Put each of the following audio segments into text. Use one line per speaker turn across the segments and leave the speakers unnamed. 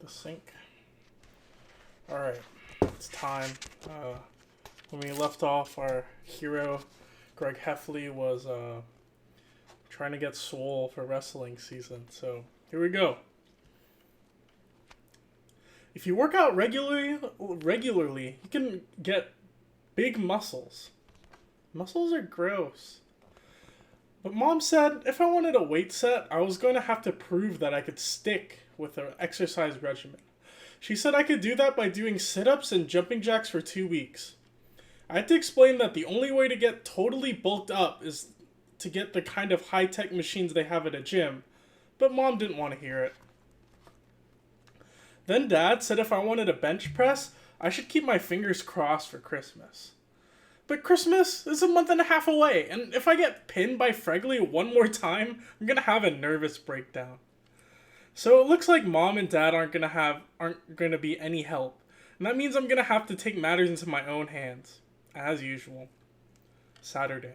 the sink. Alright, it's time. When we left off, our hero, Greg Heffley, was trying to get swole for wrestling season. So, here we go. If you work out regularly, you can get big muscles. Muscles are gross. But Mom said if I wanted a weight set, I was going to have to prove that I could stick with an exercise regimen. She said I could do that by doing sit-ups and jumping jacks for 2 weeks. I had to explain that the only way to get totally bulked up is to get the kind of high-tech machines they have at a gym, but Mom didn't want to hear it. Then Dad said if I wanted a bench press, I should keep my fingers crossed for Christmas. But Christmas is a month and a half away, and if I get pinned by Fregley one more time, I'm gonna have a nervous breakdown. So it looks like Mom and Dad aren't gonna be any help, and that means I'm gonna have to take matters into my own hands, as usual. Saturday.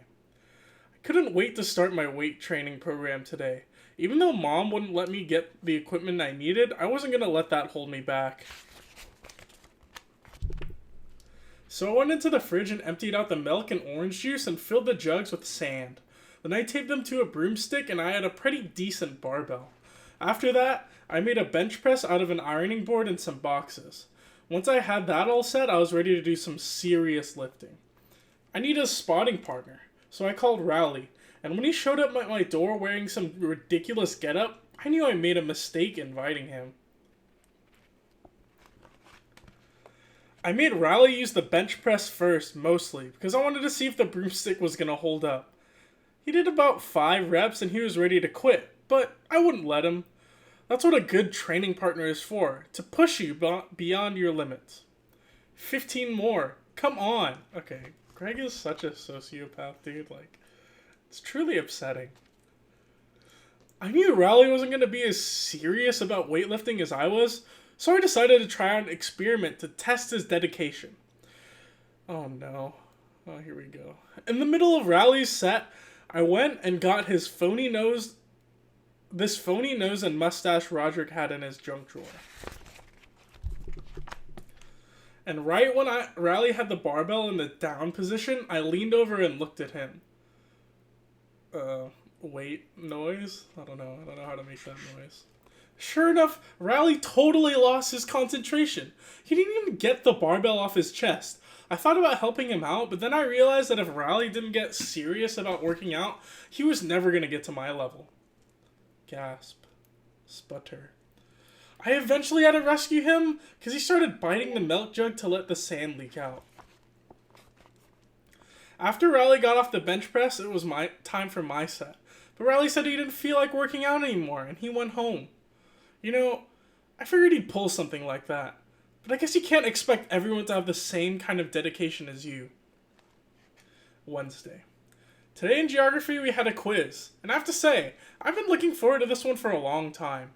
I couldn't wait to start my weight training program today. Even though Mom wouldn't let me get the equipment I needed, I wasn't gonna let that hold me back. So I went into the fridge and emptied out the milk and orange juice and filled the jugs with sand. Then I taped them to a broomstick and I had a pretty decent barbell. After that, I made a bench press out of an ironing board and some boxes. Once I had that all set, I was ready to do some serious lifting. I needed a spotting partner, so I called Rowley, and when he showed up at my door wearing some ridiculous getup, I knew I made a mistake inviting him. I made Rowley use the bench press first, mostly, because I wanted to see if the broomstick was going to hold up. He did about 5 reps and he was ready to quit, but I wouldn't let him. That's what a good training partner is for, to push you beyond your limits. 15 more. Come on. Okay, Greg is such a sociopath, dude. Like, it's truly upsetting. I knew Rowley wasn't going to be as serious about weightlifting as I was, so I decided to try out an experiment to test his dedication. Oh no. Oh, here we go. In the middle of Rowley's set, I went and got this phony nose and mustache Roderick had in his junk drawer. And right when Rowley had the barbell in the down position, I leaned over and looked at him. Wait, noise? I don't know how to make that noise. Sure enough, Rowley totally lost his concentration. He didn't even get the barbell off his chest. I thought about helping him out, but then I realized that if Rowley didn't get serious about working out, he was never going to get to my level. Gasp. Sputter. I eventually had to rescue him because he started biting the milk jug to let the sand leak out. After Rowley got off the bench press, it was time for my set. But Rowley said he didn't feel like working out anymore, and he went home. You know, I figured he'd pull something like that. But I guess you can't expect everyone to have the same kind of dedication as you. Wednesday. Today in geography we had a quiz. And I have to say, I've been looking forward to this one for a long time.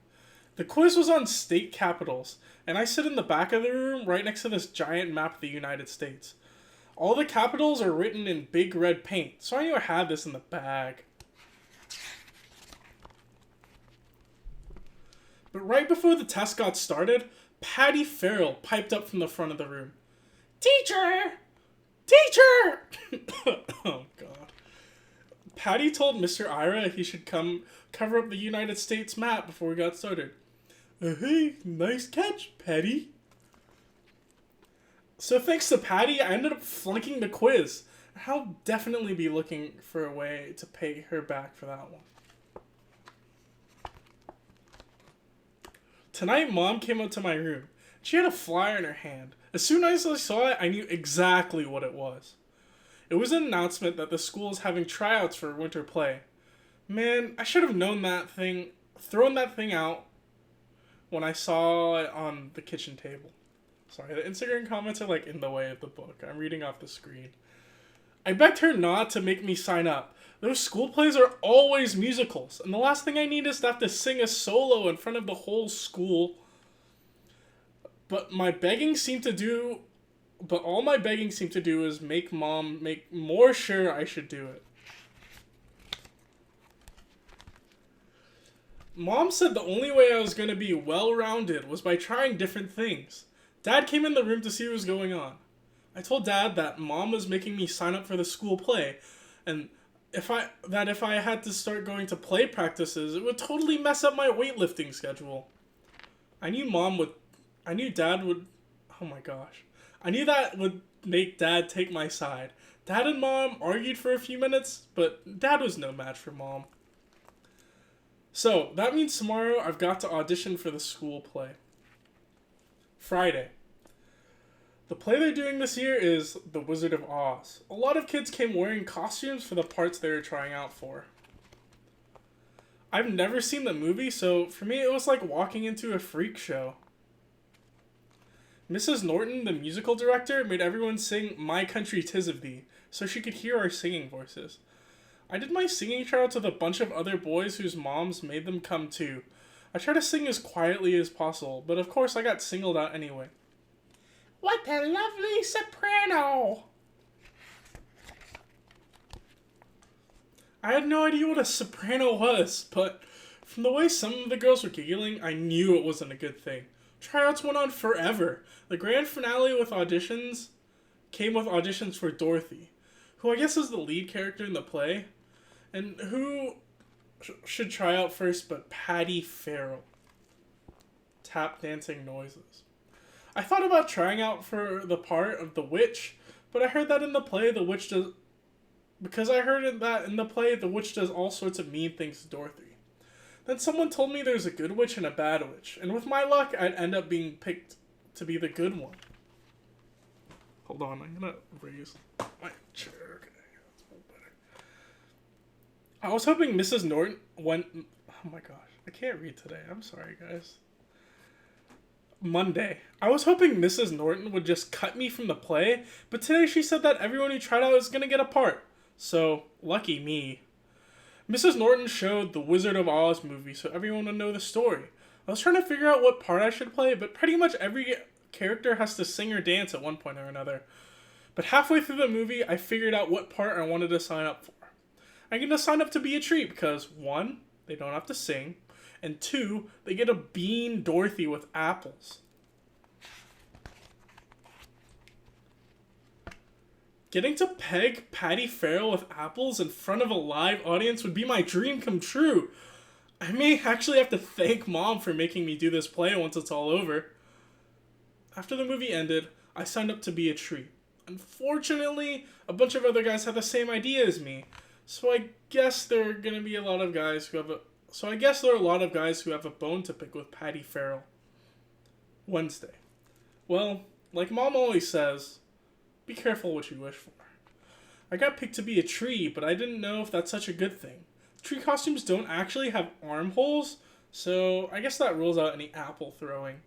The quiz was on state capitals. And I sit in the back of the room right next to this giant map of the United States. All the capitals are written in big red paint. So I knew I had this in the bag. But right before the test got started, Patty Farrell piped up from the front of the room. Teacher! Teacher! Oh, God. Patty told Mr. Ira he should come cover up the United States map before we got started. Hey, nice catch, Patty. So thanks to Patty, I ended up flunking the quiz. I'll definitely be looking for a way to pay her back for that one. Tonight, Mom came up to my room. She had a flyer in her hand. As soon as I saw it, I knew exactly what it was. It was an announcement that the school is having tryouts for winter play. Man, I should have thrown that thing out when I saw it on the kitchen table. Sorry, the Instagram comments are like in the way of the book. I'm reading off the screen. I begged her not to make me sign up. Those school plays are always musicals, and the last thing I need is to have to sing a solo in front of the whole school. But all my begging seemed to do is make Mom make more sure I should do it. Mom said the only way I was going to be well-rounded was by trying different things. Dad came in the room to see what was going on. I told Dad that Mom was making me sign up for the school play, and if I had to start going to play practices, it would totally mess up my weightlifting schedule. I knew Dad would, oh my gosh. I knew that would make Dad take my side. Dad and Mom argued for a few minutes, but Dad was no match for Mom. So, that means tomorrow I've got to audition for the school play. Friday. The play they're doing this year is The Wizard of Oz. A lot of kids came wearing costumes for the parts they were trying out for. I've never seen the movie, so for me it was like walking into a freak show. Mrs. Norton, the musical director, made everyone sing My Country 'Tis of Thee, so she could hear our singing voices. I did my singing tryouts with a bunch of other boys whose moms made them come too. I tried to sing as quietly as possible, but of course I got singled out anyway. What a lovely soprano! I had no idea what a soprano was, but from the way some of the girls were giggling, I knew it wasn't a good thing. Tryouts went on forever. The grand finale came with auditions for Dorothy, who I guess is the lead character in the play, and who should try out first but Patty Farrell. Tap dancing noises. I thought about trying out for the part of the witch, but I heard that in the play the witch does all sorts of mean things to Dorothy. Then someone told me there's a good witch and a bad witch, and with my luck, I'd end up being picked to be the good one. Hold on, I'm gonna raise my chair. Okay, that's a little better. I was hoping Mrs. Norton oh my gosh, I can't read today. I'm sorry, guys. Monday. I was hoping Mrs. Norton would just cut me from the play, but today she said that everyone who tried out is gonna get a part. So, lucky me. Mrs. Norton showed the Wizard of Oz movie so everyone would know the story. I was trying to figure out what part I should play, but pretty much every character has to sing or dance at one point or another. But halfway through the movie, I figured out what part I wanted to sign up for. I'm going to sign up to be a treat because 1, they don't have to sing, and 2, they get to bean Dorothy with apples. Getting to peg Patty Farrell with apples in front of a live audience would be my dream come true. I may actually have to thank Mom for making me do this play once it's all over. After the movie ended, I signed up to be a treat. Unfortunately, a bunch of other guys had the same idea as me, so I guess there are a lot of guys who have a bone to pick with Patty Farrell. Wednesday. Well, like Mom always says, be careful what you wish for. I got picked to be a tree, but I didn't know if that's such a good thing. Tree costumes don't actually have armholes, so I guess that rules out any apple throwing.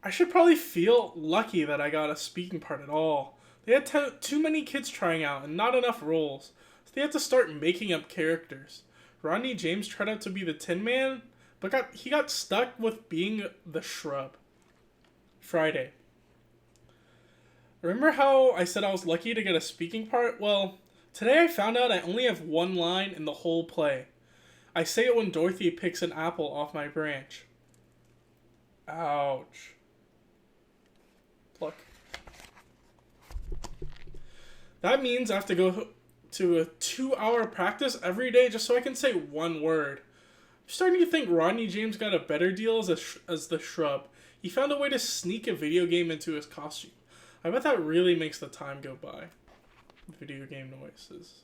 I should probably feel lucky that I got a speaking part at all. They had too many kids trying out and not enough roles, so they had to start making up characters. Rodney James tried out to be the Tin Man, but he got stuck with being the Shrub. Friday. Remember how I said I was lucky to get a speaking part? Well, today I found out I only have one line in the whole play. I say it when Dorothy picks an apple off my branch. Ouch. Pluck. That means I have to go to a 2-hour practice every day just so I can say one word. I'm starting to think Rodney James got a better deal as the Shrub. He found a way to sneak a video game into his costume. I bet that really makes the time go by. Video game noises.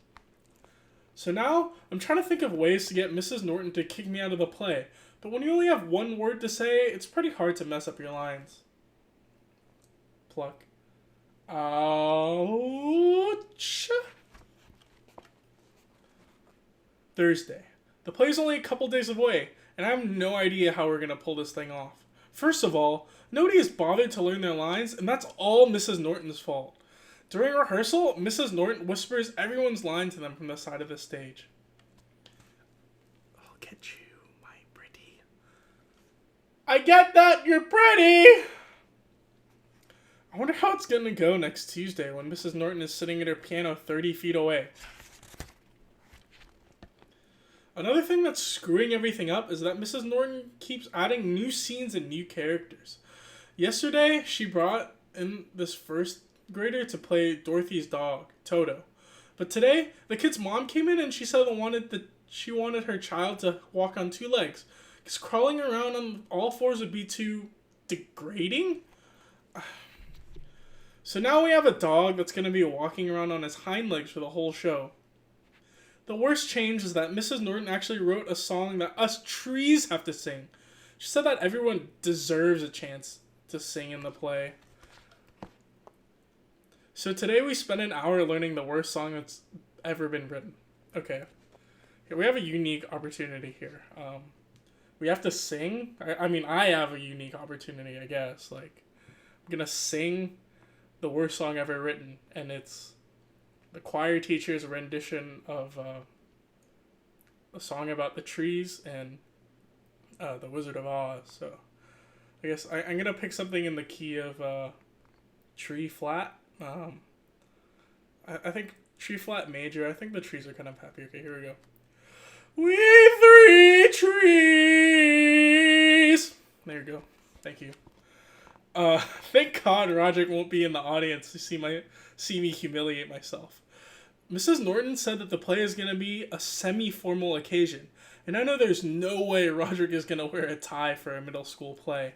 So now, I'm trying to think of ways to get Mrs. Norton to kick me out of the play. But when you only have one word to say, it's pretty hard to mess up your lines. Pluck. Ouch. Thursday. The play's only a couple days away, and I have no idea how we're going to pull this thing off. First of all, nobody has bothered to learn their lines, and that's all Mrs. Norton's fault. During rehearsal, Mrs. Norton whispers everyone's line to them from the side of the stage. I'll get you, my pretty. I get that, you're pretty! I wonder how it's going to go next Tuesday when Mrs. Norton is sitting at her piano 30 feet away. Another thing that's screwing everything up is that Mrs. Norton keeps adding new scenes and new characters. Yesterday, she brought in this first grader to play Dorothy's dog, Toto. But today, the kid's mom came in and she said she wanted her child to walk on two legs. Because crawling around on all fours would be too degrading? So now we have a dog that's going to be walking around on his hind legs for the whole show. The worst change is that Mrs. Norton actually wrote a song that us trees have to sing. She said that everyone deserves a chance to sing in the play. So today we spent an hour learning the worst song that's ever been written. Okay. Here, we have a unique opportunity here. We have to sing. I have a unique opportunity, I guess. Like, I'm going to sing the worst song ever written, and it's the choir teacher's rendition of a song about the trees and the Wizard of Oz. So I guess I'm going to pick something in the key of tree flat. I think tree flat major. I think the trees are kind of happy. Okay, here we go. We three trees. There you go. Thank you. Thank God Roderick won't be in the audience to see me humiliate myself. Mrs. Norton said that the play is going to be a semi-formal occasion, and I know there's no way Roderick is going to wear a tie for a middle school play.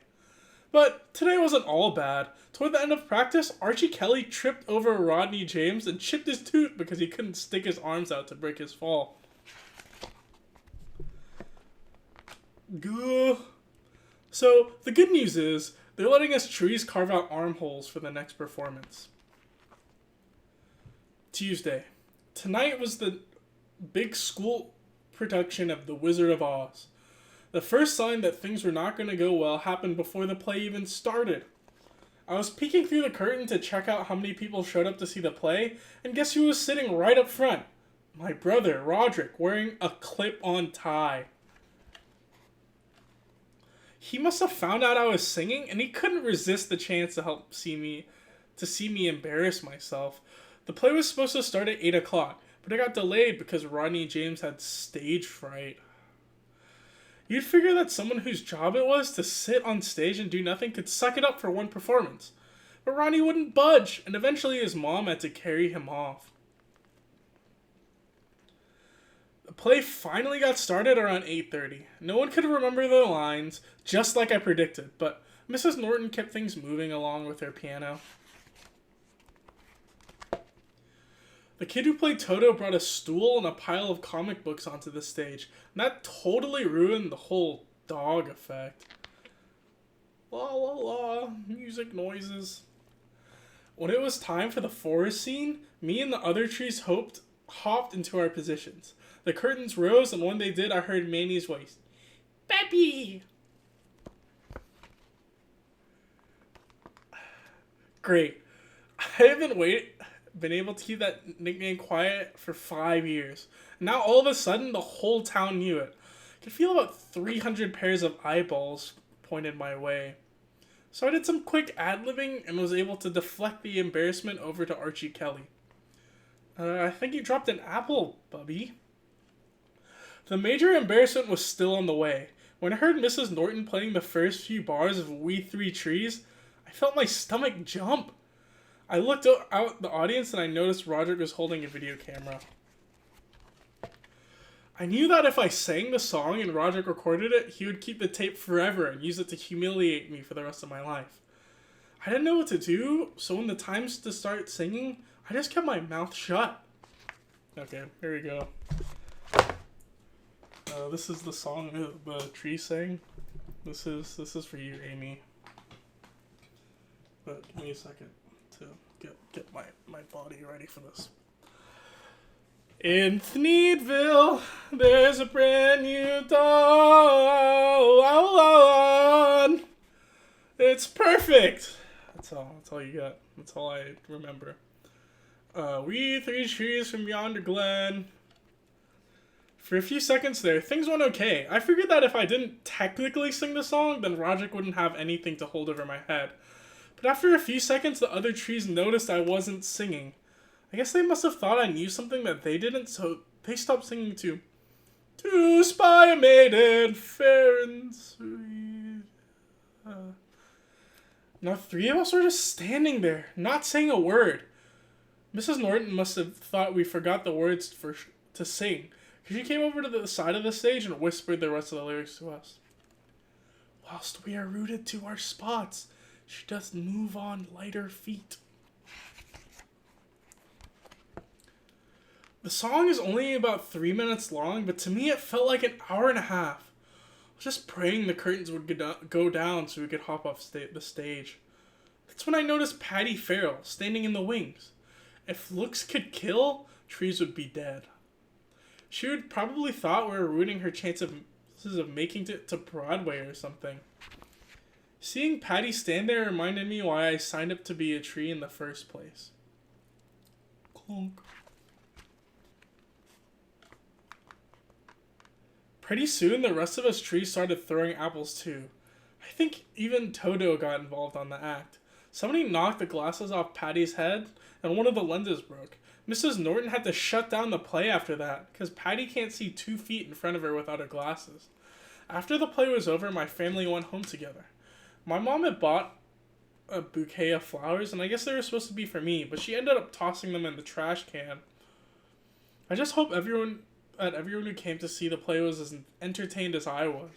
But today wasn't all bad. Toward the end of practice, Archie Kelly tripped over Rodney James and chipped his tooth because he couldn't stick his arms out to break his fall. Gah. So, the good news is, they're letting us trees carve out armholes for the next performance. Tuesday. Tonight was the big school production of The Wizard of Oz. The first sign that things were not going to go well happened before the play even started. I was peeking through the curtain to check out how many people showed up to see the play, and guess who was sitting right up front? My brother, Roderick, wearing a clip-on tie. He must have found out I was singing, and he couldn't resist the chance to see me embarrass myself. The play was supposed to start at 8 o'clock, but it got delayed because Rodney James had stage fright. You'd figure that someone whose job it was to sit on stage and do nothing could suck it up for one performance. But Rodney wouldn't budge, and eventually his mom had to carry him off. The play finally got started around 8:30. No one could remember the lines, just like I predicted, but Mrs. Norton kept things moving along with her piano. The kid who played Toto brought a stool and a pile of comic books onto the stage, and that totally ruined the whole dog effect. La la la, music noises. When it was time for the forest scene, me and the other trees hopped into our positions. The curtains rose, and when they did, I heard Manny's voice. Peppy! Great. I haven't been able to keep that nickname quiet for 5 years. Now all of a sudden, the whole town knew it. I could feel about 300 pairs of eyeballs pointed my way. So I did some quick ad-libbing and was able to deflect the embarrassment over to Archie Kelly. I think you dropped an apple, Bubby. The major embarrassment was still on the way. When I heard Mrs. Norton playing the first few bars of We Three Trees, I felt my stomach jump. I looked out the audience and I noticed Roderick was holding a video camera. I knew that if I sang the song and Roderick recorded it, he would keep the tape forever and use it to humiliate me for the rest of my life. I didn't know what to do, so when the time's to start singing, I just kept my mouth shut. Okay, here we go. This is the song the tree sang. This is for you, Amy. But give me a second to get my body ready for this. In Thneedville, there's a brand new dawn. It's perfect. That's all you got. That's all I remember. We three trees from yonder glen. For a few seconds there, things went okay. I figured that if I didn't technically sing the song, then Roderick wouldn't have anything to hold over my head. But after a few seconds, the other trees noticed I wasn't singing. I guess they must have thought I knew something that they didn't, so they stopped singing too. To spy a maiden fair and sweet. Now 3 of us were just standing there, not saying a word. Mrs. Norton must have thought we forgot the words to sing, because she came over to the side of the stage and whispered the rest of the lyrics to us. Whilst we are rooted to our spots, she does move on lighter feet. The song is only about 3 minutes long, but to me it felt like an hour and a half. I was just praying the curtains would go down so we could hop off the stage. That's when I noticed Patty Farrell standing in the wings. If looks could kill, trees would be dead. She would probably thought we were ruining her chances of making it to Broadway or something. Seeing Patty stand there reminded me why I signed up to be a tree in the first place. Clunk. Pretty soon, the rest of us trees started throwing apples too. I think even Toto got involved on the act. Somebody knocked the glasses off Patty's head, and one of the lenses broke. Mrs. Norton had to shut down the play after that, because Patty can't see 2 feet in front of her without her glasses. After the play was over, my family went home together. My mom had bought a bouquet of flowers, and I guess they were supposed to be for me, but she ended up tossing them in the trash can. I just hope everyone who came to see the play was as entertained as I was.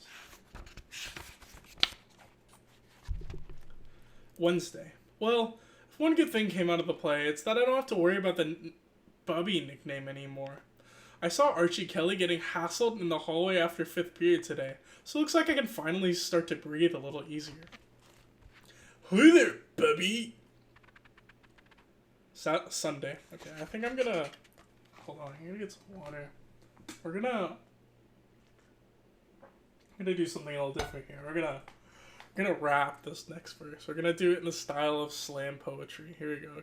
Wednesday. Well, if one good thing came out of the play, it's that I don't have to worry about the Bubby nickname anymore. I saw Archie Kelly getting hassled in the hallway after 5th period today, so it looks like I can finally start to breathe a little easier. Hi there, Bubby! Sunday. Okay, I think I'm gonna... Hold on, I'm gonna get some water. We're gonna do something a little different here. We're gonna rap this next verse. We're gonna do it in the style of slam poetry. Here we go. Okay.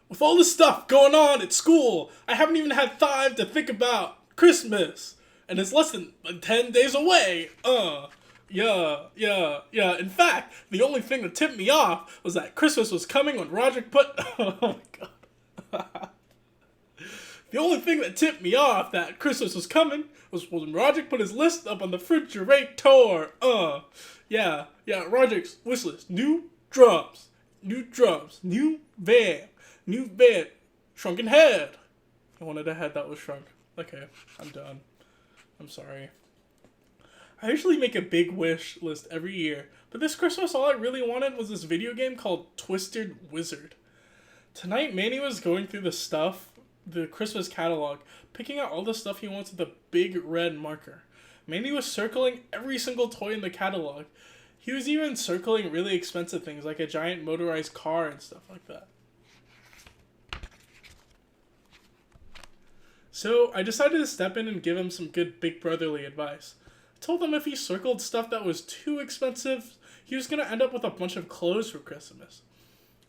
With all this stuff going on at school, I haven't even had time to think about Christmas, and it's less than 10 days away. Yeah. In fact, the only thing that tipped me off was that Christmas was coming when Roderick put. Oh my god. The only thing that tipped me off that Christmas was coming was when Roderick put his list up on the refrigerator. Yeah, Roderick's wish list. New drums, new van, shrunken head. I wanted a head that was shrunk. Okay, I'm done. I'm sorry. I usually make a big wish list every year, but this Christmas all I really wanted was this video game called Twisted Wizard. Tonight, Manny was going through the Christmas catalog, picking out all the stuff he wants with a big red marker. Manny was circling every single toy in the catalog. He was even circling really expensive things like a giant motorized car and stuff like that. So I decided to step in and give him some good big brotherly advice. I told him if he circled stuff that was too expensive, he was going to end up with a bunch of clothes for Christmas.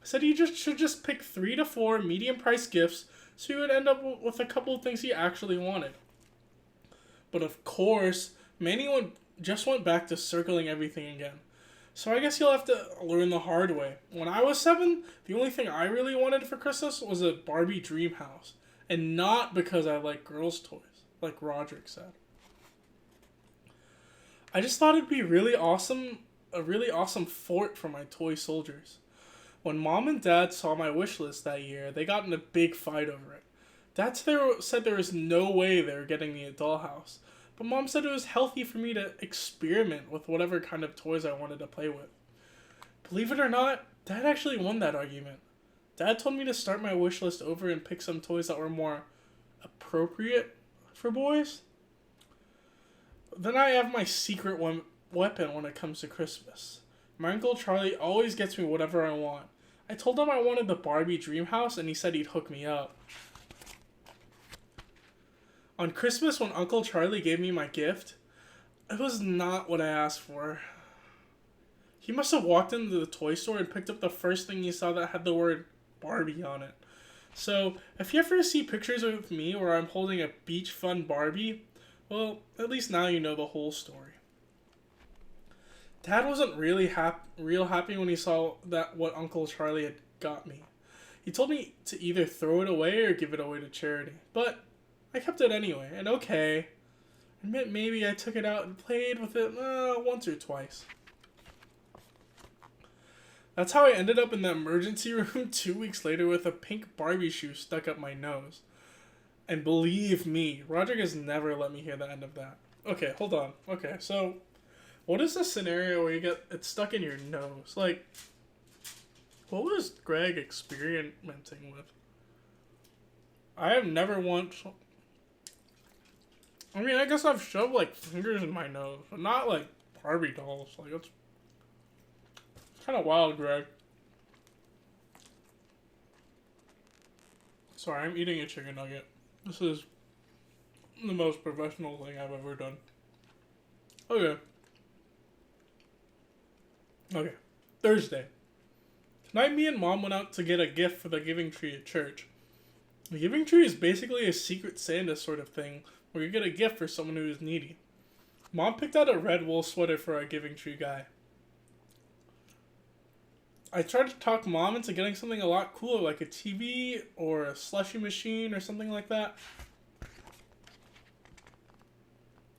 I said he should just pick 3 to 4 medium-priced gifts so he would end up with a couple of things he actually wanted. But of course, Manny just went back to circling everything again. So I guess he'll have to learn the hard way. When I was 7, the only thing I really wanted for Christmas was a Barbie dream house. And not because I like girls' toys, like Roderick said. I just thought it'd be a really awesome fort for my toy soldiers. When Mom and Dad saw my wish list that year, they got in a big fight over it. Dad said there was no way they were getting me a dollhouse, but Mom said it was healthy for me to experiment with whatever kind of toys I wanted to play with. Believe it or not, Dad actually won that argument. Dad told me to start my wish list over and pick some toys that were more appropriate for boys. Then I have my secret weapon when it comes to Christmas. My Uncle Charlie always gets me whatever I want. I told him I wanted the Barbie dream house and he said he'd hook me up. On Christmas, when Uncle Charlie gave me my gift, it was not what I asked for. He must have walked into the toy store and picked up the first thing he saw that had the word Barbie on it. So, if you ever see pictures of me where I'm holding a beach fun Barbie, well, at least now you know the whole story. Dad wasn't really real happy when he saw what Uncle Charlie had got me. He told me to either throw it away or give it away to charity, but I kept it anyway, and okay. Admit maybe I took it out and played with it once or twice. That's how I ended up in the emergency room 2 weeks later with a pink Barbie shoe stuck up my nose. And believe me, Roderick has never let me hear the end of that. Okay, hold on. Okay, so what is the scenario where you get it stuck in your nose? Like, what was Greg experimenting with? I have never once... I mean, I guess I've shoved, like, fingers in my nose. But not, like, Barbie dolls. Like, it's kind of wild, Greg. Sorry, I'm eating a chicken nugget. This is the most professional thing I've ever done. Okay. Okay. Thursday. Tonight, me and Mom went out to get a gift for the Giving Tree at church. The Giving Tree is basically a Secret Santa sort of thing, where you get a gift for someone who is needy. Mom picked out a red wool sweater for our Giving Tree guy. I tried to talk Mom into getting something a lot cooler, like a TV or a slushy machine or something like that.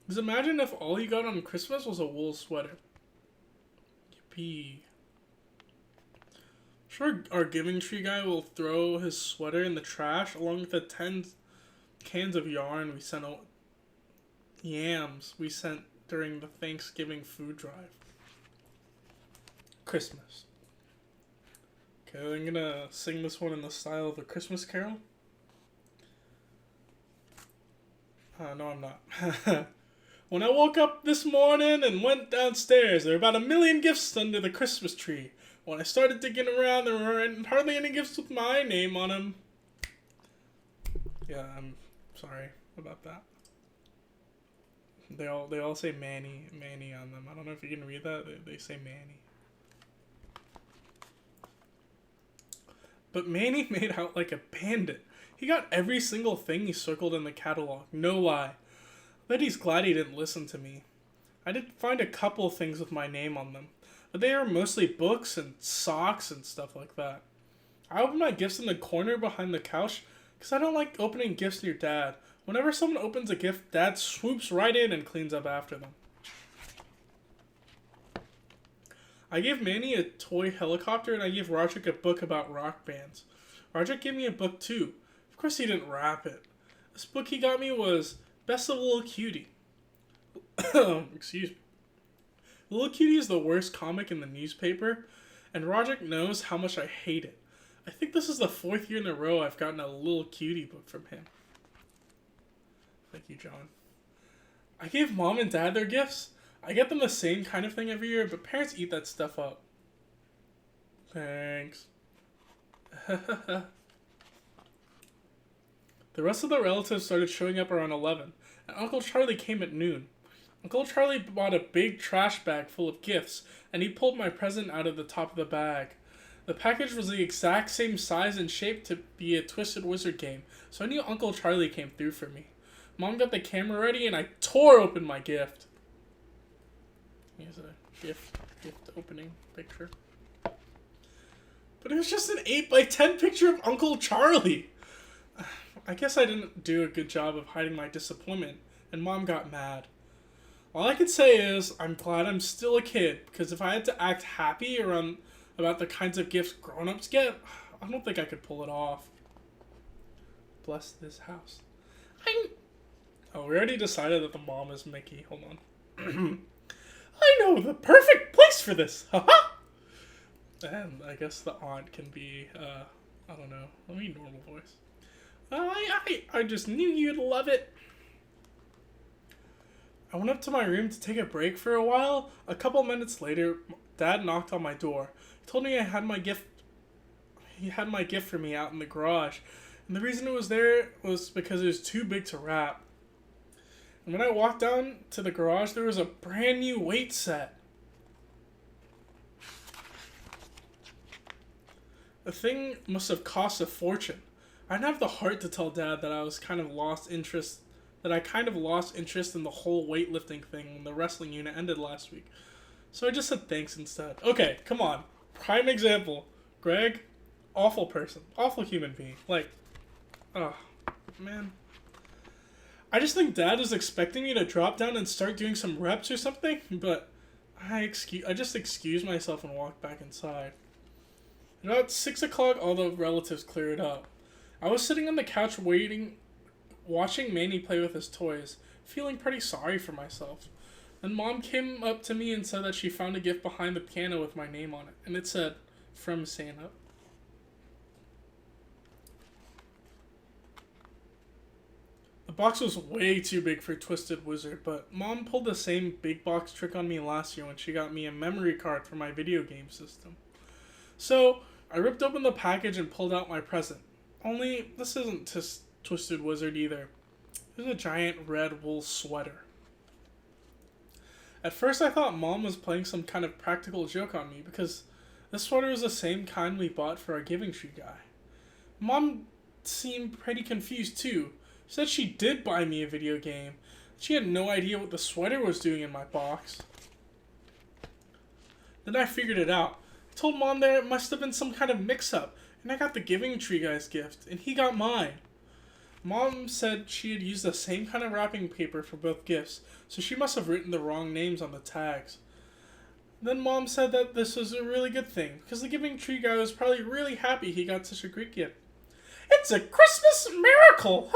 Because imagine if all you got on Christmas was a wool sweater. Yippee. Sure, our Giving Tree guy will throw his sweater in the trash along with the 10 cans of yarn we sent out. Yams we sent during the Thanksgiving food drive. Christmas. Okay, I'm gonna sing this one in the style of a Christmas carol. No, I'm not. When I woke up this morning and went downstairs, there were about 1 million gifts under the Christmas tree. When I started digging around, there weren't hardly any gifts with my name on them. Yeah, I'm sorry about that. They all say Manny on them. I don't know if you can read that. They say Manny. But Manny made out like a bandit. He got every single thing he circled in the catalog. No lie. I bet he's glad he didn't listen to me. I did find a couple things with my name on them, but they are mostly books and socks and stuff like that. I open my gifts in the corner behind the couch because I don't like opening gifts near Dad. Whenever someone opens a gift, Dad swoops right in and cleans up after them. I gave Manny a toy helicopter and I gave Roderick a book about rock bands. Roderick gave me a book too. Of course he didn't wrap it. This book he got me was Best of Little Cutie. Excuse me. Little Cutie is the worst comic in the newspaper, and Roderick knows how much I hate it. I think this is the 4th year in a row I've gotten a Little Cutie book from him. Thank you, John. I gave Mom and Dad their gifts. I get them the same kind of thing every year, but parents eat that stuff up. Thanks. The rest of the relatives started showing up around 11, and Uncle Charlie came at noon. Uncle Charlie bought a big trash bag full of gifts, and he pulled my present out of the top of the bag. The package was the exact same size and shape to be a Twisted Wizard game, so I knew Uncle Charlie came through for me. Mom got the camera ready, and I tore open my gift. Here's a gift opening picture. But it was just an 8x10 picture of Uncle Charlie. I guess I didn't do a good job of hiding my disappointment, and Mom got mad. All I can say is, I'm glad I'm still a kid, because if I had to act happy about the kinds of gifts grown-ups get, I don't think I could pull it off. Bless this house. Oh, we already decided that the mom is Mickey. Hold on. I know the perfect place for this! Haha! And I guess the aunt can be, I don't know. Let me normal voice. I just knew you'd love it. I went up to my room to take a break for a while. A couple minutes later, Dad knocked on my door. He told me he had my gift for me out in the garage. And the reason it was there was because it was too big to wrap. And when I walked down to the garage, there was a brand new weight set. The thing must have cost a fortune. I didn't have the heart to tell Dad that I kind of lost interest in the whole weightlifting thing when the wrestling unit ended last week. So I just said thanks instead. Okay, come on. Prime example. Greg, awful person. Awful human being. Like, oh, man. I just think Dad was expecting me to drop down and start doing some reps or something, but I just excused myself and walked back inside. At about 6 o'clock, all the relatives cleared up. I was sitting on the couch watching Manny play with his toys, feeling pretty sorry for myself. Then Mom came up to me and said that she found a gift behind the piano with my name on it, and it said, "From Santa." The box was way too big for Twisted Wizard, but Mom pulled the same big box trick on me last year when she got me a memory card for my video game system. So, I ripped open the package and pulled out my present. Only, this isn't Twisted Wizard either. It was a giant red wool sweater. At first I thought Mom was playing some kind of practical joke on me because this sweater was the same kind we bought for our Giving Tree guy. Mom seemed pretty confused too. She said she did buy me a video game. She had no idea what the sweater was doing in my box. Then I figured it out. I told Mom there it must have been some kind of mix-up, and I got the Giving Tree guy's gift, and he got mine. Mom said she had used the same kind of wrapping paper for both gifts, so she must have written the wrong names on the tags. Then Mom said that this was a really good thing, because the Giving Tree guy was probably really happy he got such a great gift. It's a Christmas miracle!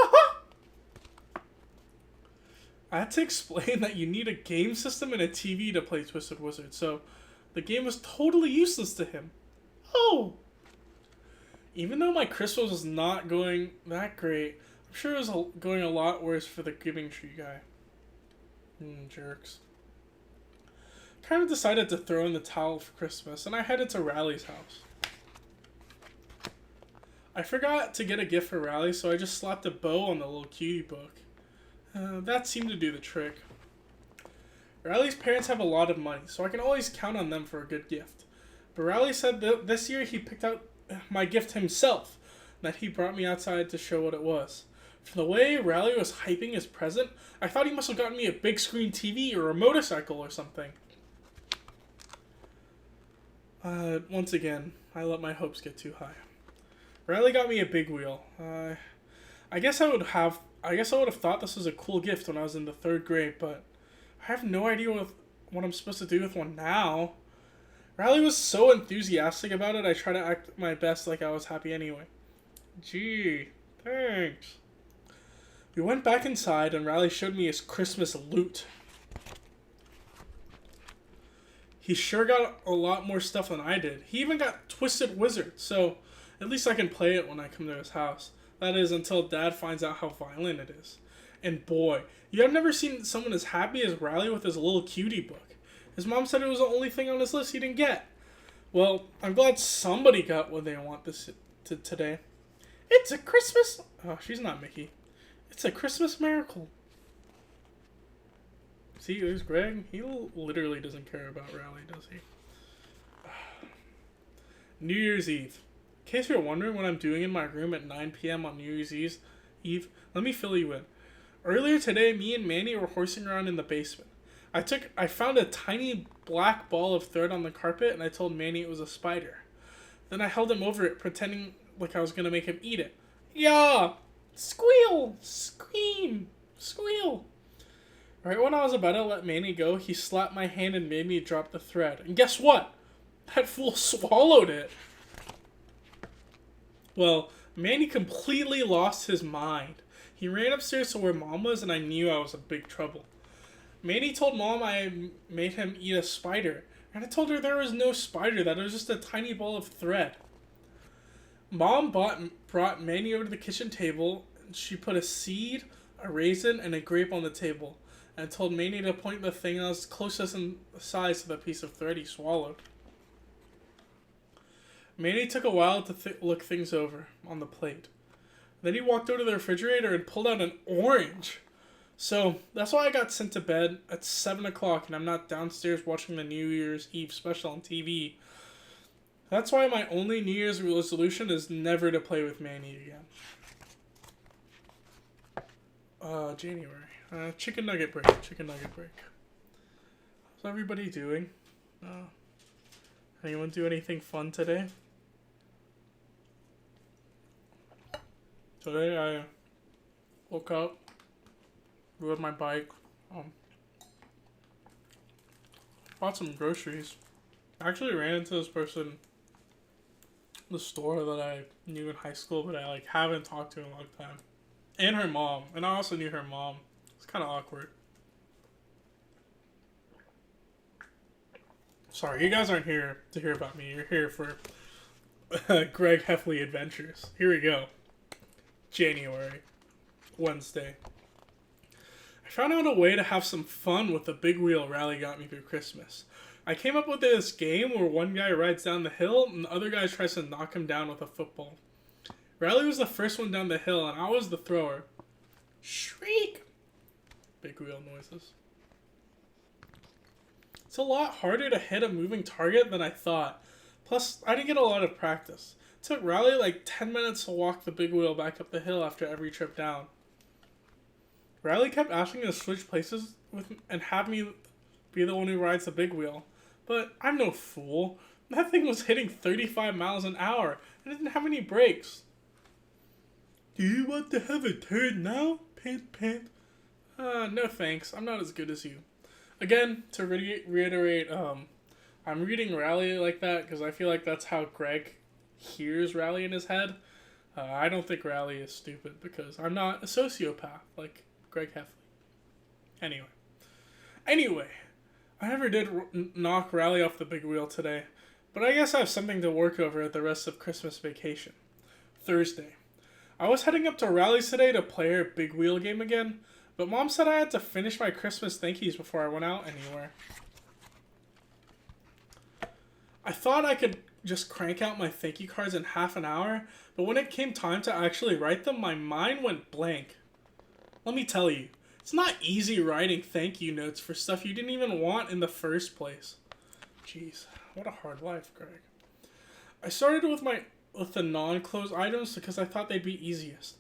I had to explain that you need a game system and a TV to play Twisted Wizard, so the game was totally useless to him. Oh! Even though my Christmas was not going that great, I'm sure it was going a lot worse for the Giving Tree guy. Jerks. Kind of decided to throw in the towel for Christmas, and I headed to Riley's house. I forgot to get a gift for Riley, so I just slapped a bow on the little cutie book. That seemed to do the trick. Riley's parents have a lot of money, so I can always count on them for a good gift. But Riley said that this year he picked out my gift himself, that he brought me outside to show what it was. From the way Riley was hyping his present, I thought he must have gotten me a big screen TV or a motorcycle or something. Once again, I let my hopes get too high. Riley got me a big wheel. I guess I would have thought this was a cool gift when I was in the 3rd grade, but I have no idea what I'm supposed to do with one now. Riley was so enthusiastic about it, I tried to act my best like I was happy anyway. Gee, thanks. We went back inside and Riley showed me his Christmas loot. He sure got a lot more stuff than I did. He even got Twisted Wizard, so at least I can play it when I come to his house. That is, until Dad finds out how violent it is. And boy, you have never seen someone as happy as Riley with his little cutie book. His mom said it was the only thing on his list he didn't get. Well, I'm glad somebody got what they want today. It's a Christmas... Oh, she's not Mickey. It's a Christmas miracle. See, there's Greg. He literally doesn't care about Riley, does he? New Year's Eve. In case you're wondering what I'm doing in my room at 9 p.m. on New Year's Eve, let me fill you in. Earlier today, me and Manny were horsing around in the basement. I found a tiny black ball of thread on the carpet, and I told Manny it was a spider. Then I held him over it, pretending like I was going to make him eat it. Yeah! Squeal! Scream! Squeal! Right when I was about to let Manny go, he slapped my hand and made me drop the thread. And guess what? That fool swallowed it. Well, Manny completely lost his mind. He ran upstairs to where Mom was, and I knew I was in big trouble. Manny told Mom I made him eat a spider, and I told her there was no spider, that it was just a tiny ball of thread. Mom brought Manny over to the kitchen table, and she put a seed, a raisin, and a grape on the table, and told Manny to point the thing that was closest in size to the piece of thread he swallowed. Manny took a while to look things over on the plate. Then he walked over to the refrigerator and pulled out an orange. So, that's why I got sent to bed at 7 o'clock and I'm not downstairs watching the New Year's Eve special on TV. That's why my only New Year's resolution is never to play with Manny again. January. Chicken nugget break. How's everybody doing? Anyone do anything fun today? Today I woke up, rode my bike. Um, Bought some groceries. I actually ran into this person in the store that I knew in high school, but I like haven't talked to in a long time. And her mom. And I also knew her mom. It's kind of awkward. Sorry, you guys aren't here to hear about me. You're here for Greg Heffley Adventures. Here we go. January. Wednesday. I found out a way to have some fun with the big wheel Rally got me through Christmas. I came up with this game where one guy rides down the hill and the other guy tries to knock him down with a football. Rally was the first one down the hill and I was the thrower. Shriek! Big wheel noises. It's a lot harder to hit a moving target than I thought. Plus, I didn't get a lot of practice. It took Rally like 10 minutes to walk the big wheel back up the hill after every trip down. Riley kept asking me to switch places with and have me be the one who rides the big wheel. But I'm no fool. That thing was hitting 35 miles an hour and it didn't have any brakes. Do you want to have a turn now? Pant, pant. No thanks. I'm not as good as you. Again, to reiterate, I'm reading Rally like that because I feel like that's how Greg hears Rally in his head. I don't think Rally is stupid because I'm not a sociopath like Greg Heffley. Anyway, I never did knock Rally off the big wheel today, but I guess I have something to work over at the rest of Christmas vacation. Thursday. I was heading up to Rally's today to play our big wheel game again, but Mom said I had to finish my Christmas thank yous before I went out anywhere. I thought I could just crank out my thank you cards in half an hour, but when it came time to actually write them, my mind went blank. Let me tell you, it's not easy writing thank you notes for stuff you didn't even want in the first place. Jeez, what a hard life, Greg. I started with the non-closed items because I thought they'd be easiest.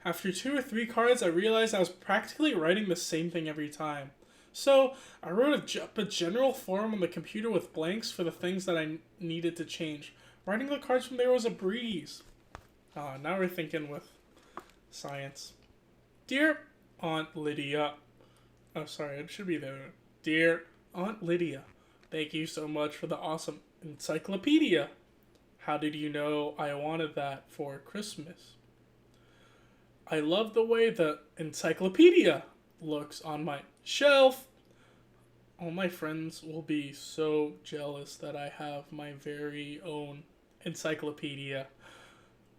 After 2 or 3 cards, I realized I was practically writing the same thing every time. So, I wrote a general form on the computer with blanks for the things that I needed to change. Writing the cards from there was a breeze. Now we're thinking with science. Dear Aunt Lydia. Oh, sorry, it should be there. Dear Aunt Lydia, thank you so much for the awesome encyclopedia. How did you know I wanted that for Christmas? I love the way the encyclopedia looks on my shelf. All my friends will be so jealous that I have my very own encyclopedia.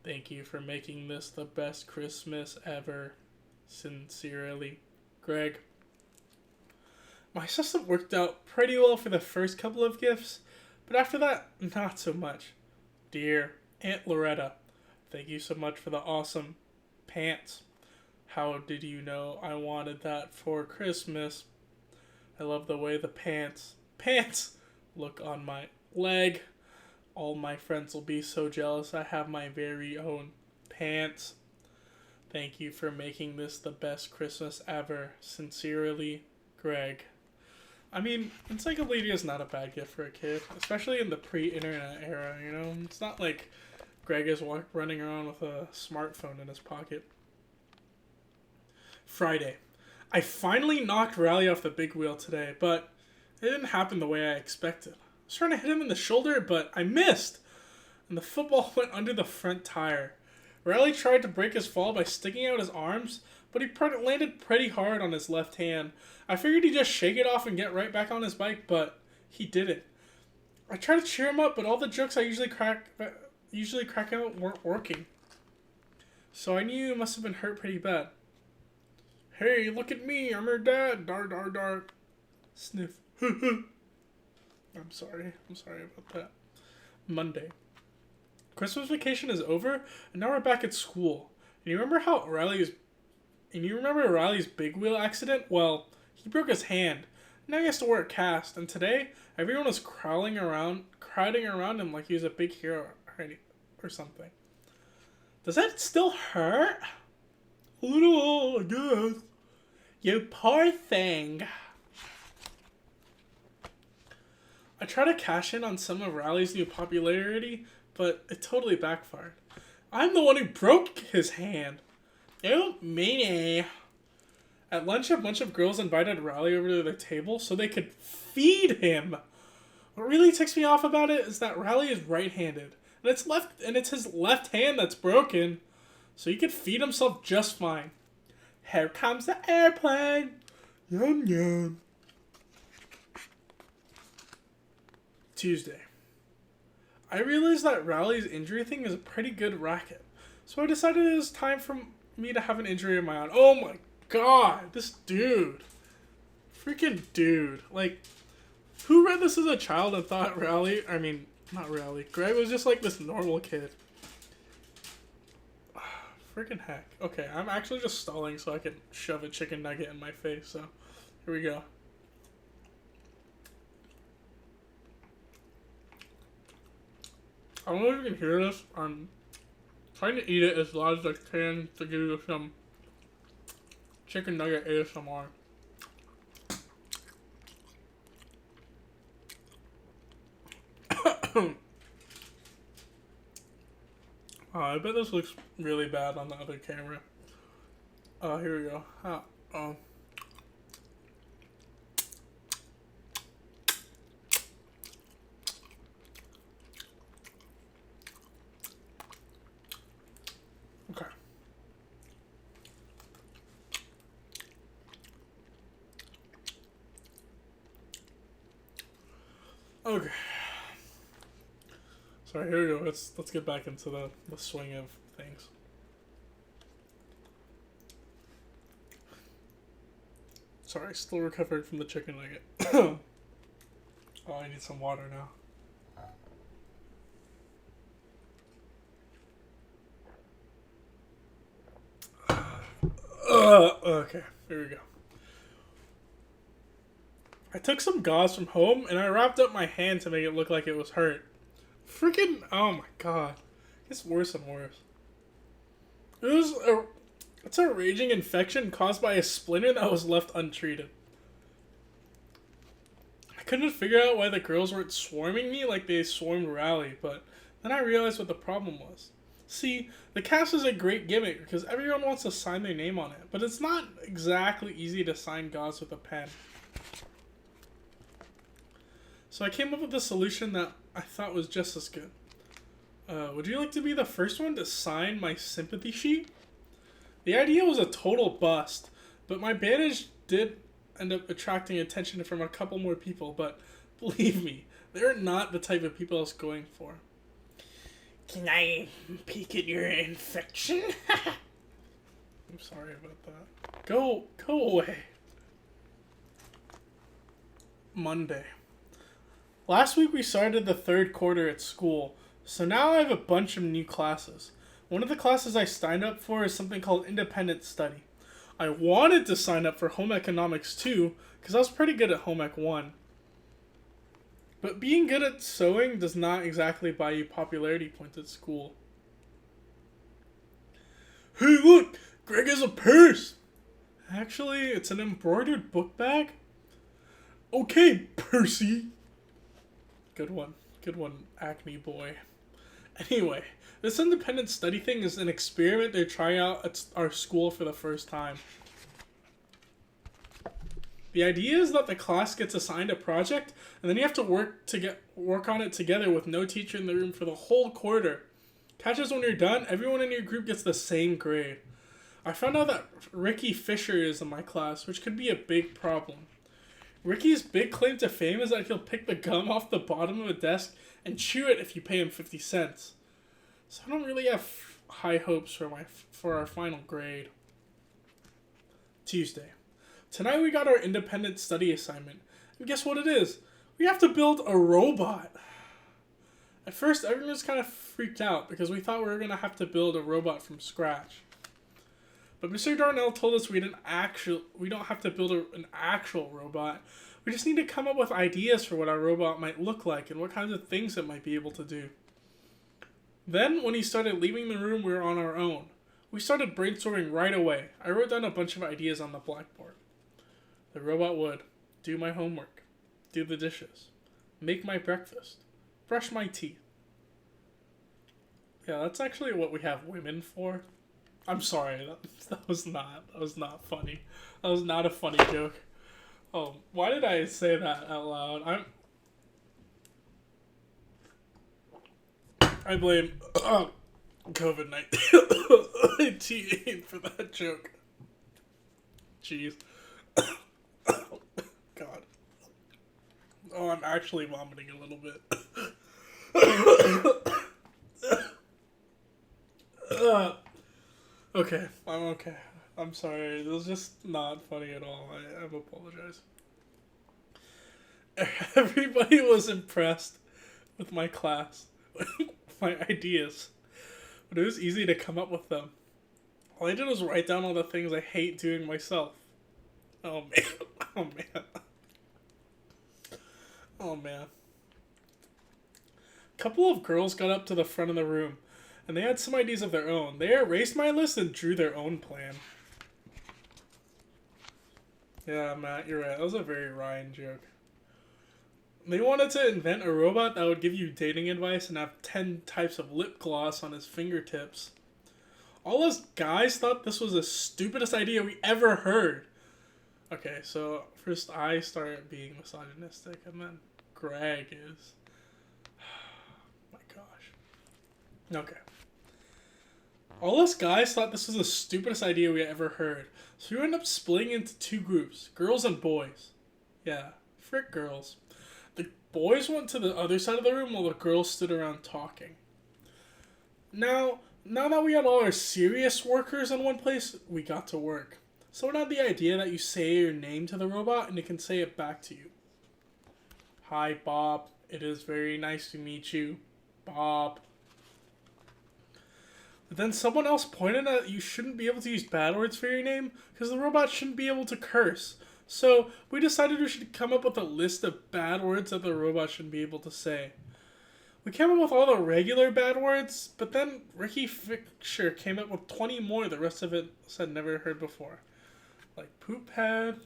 Thank you for making this the best Christmas ever. Sincerely, Greg. My system worked out pretty well for the first couple of gifts, but after that, not so much. Dear Aunt Loretta, thank you so much for the awesome pants. How did you know I wanted that for Christmas? I love the way the pants look on my leg. All my friends will be so jealous I have my very own pants. Thank you for making this the best Christmas ever. Sincerely, Greg. I mean, encyclopedia is not a bad gift for a kid, especially in the pre-internet era, you know? It's not like Greg is running around with a smartphone in his pocket. Friday. I finally knocked Rally off the big wheel today, but it didn't happen the way I expected. I was trying to hit him in the shoulder, but I missed, and the football went under the front tire. Rally tried to break his fall by sticking out his arms, but he landed pretty hard on his left hand. I figured he'd just shake it off and get right back on his bike, but he didn't. I tried to cheer him up, but all the jokes I usually crack out weren't working. So I knew he must have been hurt pretty bad. Hey, look at me, I'm your dad, dar dar dar. Sniff. I'm sorry about that. Monday. Christmas vacation is over, and now we're back at school. And you remember Riley's big wheel accident? Well, he broke his hand. Now he has to wear a cast, and today everyone was crowding around him like he was a big hero or something. Does that still hurt? A little, I guess. You poor thing. I tried to cash in on some of Riley's new popularity, but it totally backfired. I'm the one who broke his hand. You meanie. At lunch, a bunch of girls invited Riley over to their table so they could feed him. What really ticks me off about it is that Riley is right-handed, and it's his left hand that's broken, so he could feed himself just fine. Here comes the airplane. Yum yum. Tuesday. I realized that Riley's injury thing is a pretty good racket, so I decided it was time for me to have an injury of my own. Oh my god, this dude. Freaking dude. Like, who read this as a child and thought Greg was just like this normal kid? Freaking heck. Okay, I'm actually just stalling so I can shove a chicken nugget in my face, so here we go. I don't know if you can hear this. I'm trying to eat it as loud as I can to give you some chicken nugget ASMR. I bet this looks really bad on the other camera. Here we go. Okay. Okay. Sorry, here we go. Let's get back into the swing of things. Sorry, still recovering from the chicken nugget. Oh, I need some water now. Okay, here we go. I took some gauze from home and I wrapped up my hand to make it look like it was hurt. Freaking, oh my god. It's worse and worse. It's a raging infection caused by a splinter that was left untreated. I couldn't figure out why the girls weren't swarming me like they swarmed Riley, but then I realized what the problem was. See, the cast is a great gimmick because everyone wants to sign their name on it, but it's not exactly easy to sign gauze with a pen. So I came up with a solution that I thought was just as good. Would you like to be the first one to sign my sympathy sheet? The idea was a total bust, but my bandage did end up attracting attention from a couple more people, but believe me, they're not the type of people I was going for. Can I peek at your infection? I'm sorry about that. Go away. Monday. Last week we started the third quarter at school, so now I have a bunch of new classes. One of the classes I signed up for is something called Independent Study. I wanted to sign up for Home Economics 2, because I was pretty good at Home Ec 1. But being good at sewing does not exactly buy you popularity points at school. Hey look! Greg has a purse! Actually, it's an embroidered book bag. Okay, Percy! Good one, Acne boy. Anyway, this independent study thing is an experiment they're trying out at our school for the first time. The idea is that the class gets assigned a project, and then you have to work on it together with no teacher in the room for the whole quarter. Catch us when you're done, everyone in your group gets the same grade. I found out that Ricky Fisher is in my class, which could be a big problem. Ricky's big claim to fame is that he'll pick the gum off the bottom of a desk and chew it if you pay him 50 cents. So I don't really have high hopes for our final grade. Tuesday. Tonight we got our independent study assignment. And guess what it is? We have to build a robot. At first, everyone was kind of freaked out because we thought we were going to have to build a robot from scratch. But Mr. Darnell told us we don't have to build an actual robot. We just need to come up with ideas for what our robot might look like and what kinds of things it might be able to do. Then, when he started leaving the room, we were on our own. We started brainstorming right away. I wrote down a bunch of ideas on the blackboard. The robot would do my homework, do the dishes, make my breakfast, brush my teeth. Yeah, that's actually what we have women for. I'm sorry. That was not. That was not funny. That was not a funny joke. Oh, why did I say that out loud? I blame COVID-19 for that joke. Jeez. God. Oh, I'm actually vomiting a little bit. Okay, I'm okay. I'm sorry. It was just not funny at all. I apologize. Everybody was impressed with my class, my ideas, but it was easy to come up with them. All I did was write down all the things I hate doing myself. Oh man. Oh man. Oh man. A couple of girls got up to the front of the room, and they had some ideas of their own. They erased my list and drew their own plan. Yeah, Matt, you're right. That was a very Ryan joke. They wanted to invent a robot that would give you dating advice and have 10 types of lip gloss on his fingertips. All us guys thought this was the stupidest idea we ever heard. Okay, so first I started being misogynistic, and then Greg is... my gosh. Okay. All us guys thought this was the stupidest idea we ever heard, so we ended up splitting into two groups, girls and boys. Yeah, frick girls. The boys went to the other side of the room while the girls stood around talking. Now that we had all our serious workers in one place, we got to work. Someone had the idea that you say your name to the robot and it can say it back to you. Hi, Bob. It is very nice to meet you, Bob. But then someone else pointed out that you shouldn't be able to use bad words for your name because the robot shouldn't be able to curse. So we decided we should come up with a list of bad words that the robot shouldn't be able to say. We came up with all the regular bad words, but then Ricky Fisher came up with 20 more the rest of it had never heard before. Like poop head,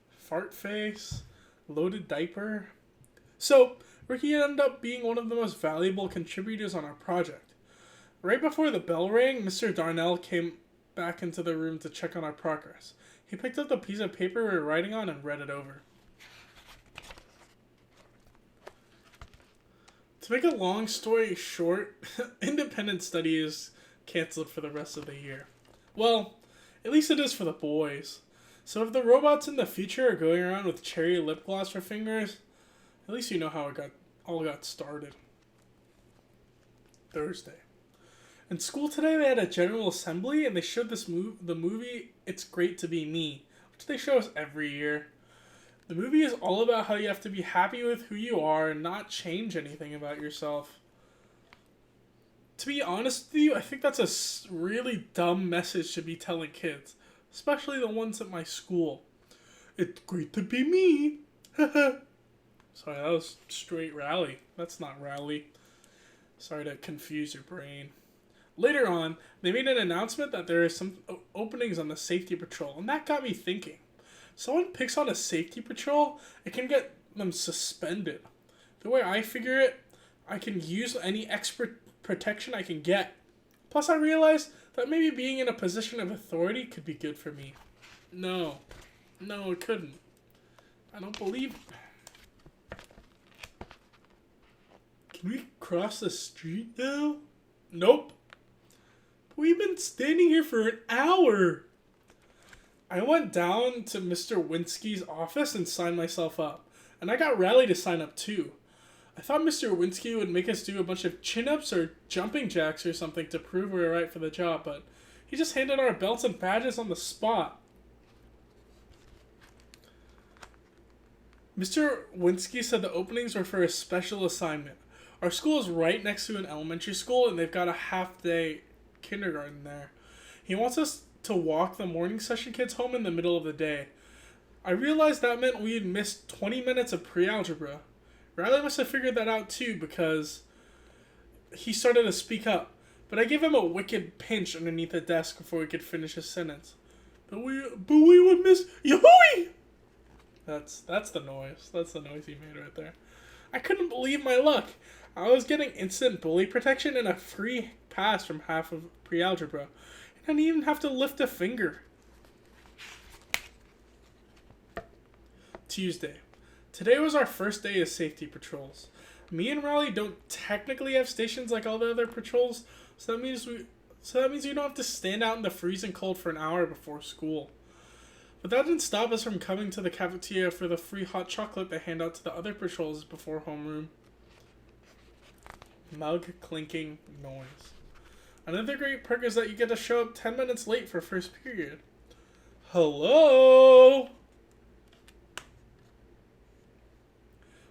fart face, loaded diaper. So Ricky ended up being one of the most valuable contributors on our project. Right before the bell rang, Mr. Darnell came back into the room to check on our progress. He picked up the piece of paper we were writing on and read it over. To make a long story short, independent study is canceled for the rest of the year. Well, at least it is for the boys. So if the robots in the future are going around with cherry lip gloss for fingers, at least you know how it all got started. Thursday. In school today, they had a general assembly, and they showed the movie It's Great to Be Me, which they show us every year. The movie is all about how you have to be happy with who you are and not change anything about yourself. To be honest with you, I think that's a really dumb message to be telling kids, especially the ones at my school. It's great to be me. Sorry, that was straight rally. That's not rally. Sorry to confuse your brain. Later on, they made an announcement that there are some openings on the safety patrol, and that got me thinking. Someone picks on a safety patrol, it can get them suspended. The way I figure it, I can use any extra protection I can get. Plus, I realized that maybe being in a position of authority could be good for me. No, it couldn't. I don't believe it. Can we cross the street now? Nope. We've been standing here for an hour. I went down to Mr. Winsky's office and signed myself up. And I got Riley to sign up too. I thought Mr. Winsky would make us do a bunch of chin-ups or jumping jacks or something to prove we were right for the job, but he just handed our belts and badges on the spot. Mr. Winsky said the openings were for a special assignment. Our school is right next to an elementary school, and they've got a half-day kindergarten there. He wants us to walk the morning session kids home in the middle of the day. I realized that meant we had missed 20 minutes of pre-algebra. Riley must have figured that out too because he started to speak up, but I gave him a wicked pinch underneath the desk before he could finish his sentence. But we would miss Yahooey! That's the noise. That's the noise he made right there. I couldn't believe my luck. I was getting instant bully protection and a free pass from half of pre-algebra. I didn't even have to lift a finger. Tuesday. Today was our first day of safety patrols. Me and Riley don't technically have stations like all the other patrols, so that means we don't have to stand out in the freezing cold for an hour before school. But that didn't stop us from coming to the cafeteria for the free hot chocolate they hand out to the other patrols before homeroom. Mug clinking noise. Another great perk is that you get to show up 10 minutes late for first period. Hello?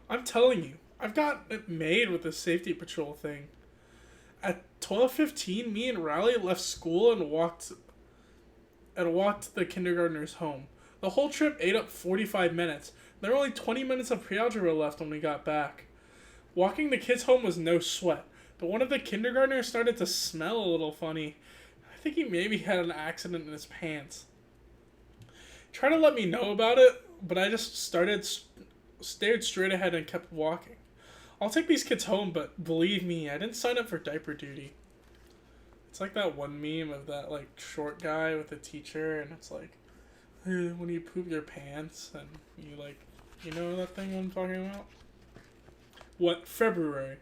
I'm telling you, I've got it made with the safety patrol thing. At 12:15, me and Riley left school and walked the kindergartners home. The whole trip ate up 45 minutes. There were only 20 minutes of pre-algebra left when we got back. Walking the kids home was no sweat, but one of the kindergartners started to smell a little funny. I think he maybe had an accident in his pants. He tried to let me know about it, but I just stared straight ahead and kept walking. I'll take these kids home, but believe me, I didn't sign up for diaper duty. It's like that one meme of that like short guy with a teacher, and it's like, when you poop your pants, and you know that thing I'm talking about? What, February,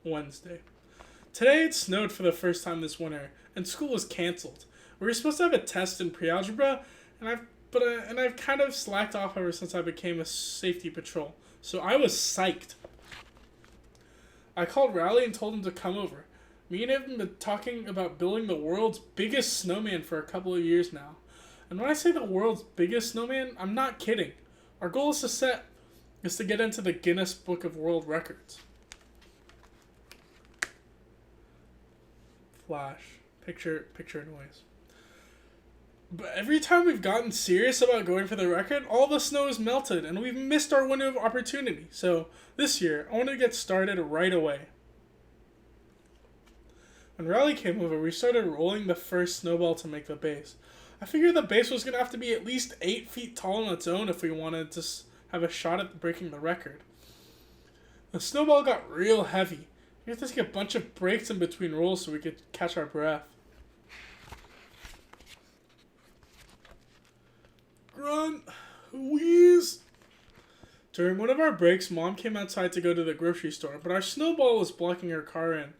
Wednesday. Today it snowed for the first time this winter, and school was canceled. We were supposed to have a test in pre-algebra, and I've kind of slacked off ever since I became a safety patrol, so I was psyched. I called Riley and told him to come over. Me and him have been talking about building the world's biggest snowman for a couple of years now. And when I say the world's biggest snowman, I'm not kidding. Our goal is to get into the Guinness Book of World Records. Flash. Picture noise. But every time we've gotten serious about going for the record, all the snow is melted and we've missed our window of opportunity. So this year, I want to get started right away. When Riley came over, we started rolling the first snowball to make the base. I figured the base was going to have to be at least 8 feet tall on its own if we wanted to have a shot at breaking the record. The snowball got real heavy. We had to take a bunch of breaks in between rolls so we could catch our breath. Grunt, wheeze. During one of our breaks, Mom came outside to go to the grocery store, but our snowball was blocking her car in,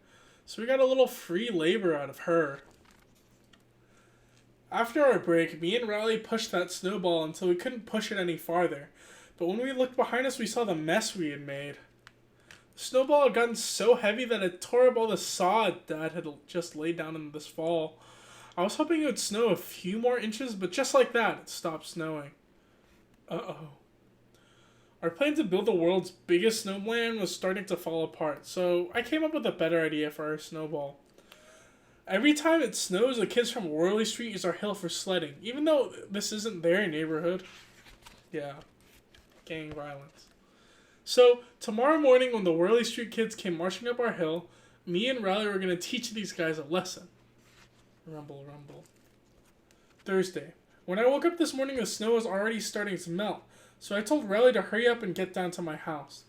so we got a little free labor out of her. After our break, me and Riley pushed that snowball until we couldn't push it any farther, but when we looked behind us, we saw the mess we had made. The snowball had gotten so heavy that it tore up all the sod Dad had just laid down in this fall. I was hoping it would snow a few more inches, but just like that, it stopped snowing. Uh-oh. Our plan to build the world's biggest snowman was starting to fall apart, so I came up with a better idea for our snowball. Every time it snows, the kids from Worley Street use our hill for sledding, even though this isn't their neighborhood. Yeah, gang violence. So, tomorrow morning when the Worley Street kids came marching up our hill, me and Riley were going to teach these guys a lesson. Rumble, rumble. Thursday. When I woke up this morning, the snow was already starting to melt, so I told Riley to hurry up and get down to my house.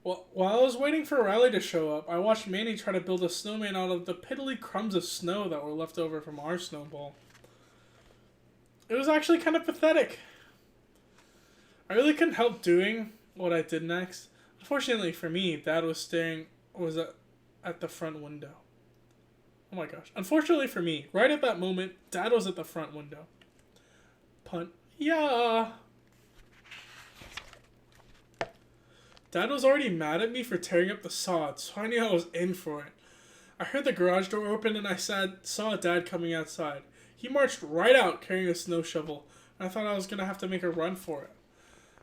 Well, while I was waiting for Riley to show up, I watched Manny try to build a snowman out of the piddly crumbs of snow that were left over from our snowball. It was actually kind of pathetic. I really couldn't help doing what I did next. Unfortunately for me, Dad was at the front window. Oh my gosh. Unfortunately for me, right at that moment, Dad was at the front window. Punt. Yeah. Dad was already mad at me for tearing up the sod, so I knew I was in for it. I heard the garage door open and I saw Dad coming outside. He marched right out carrying a snow shovel, and I thought I was going to have to make a run for it.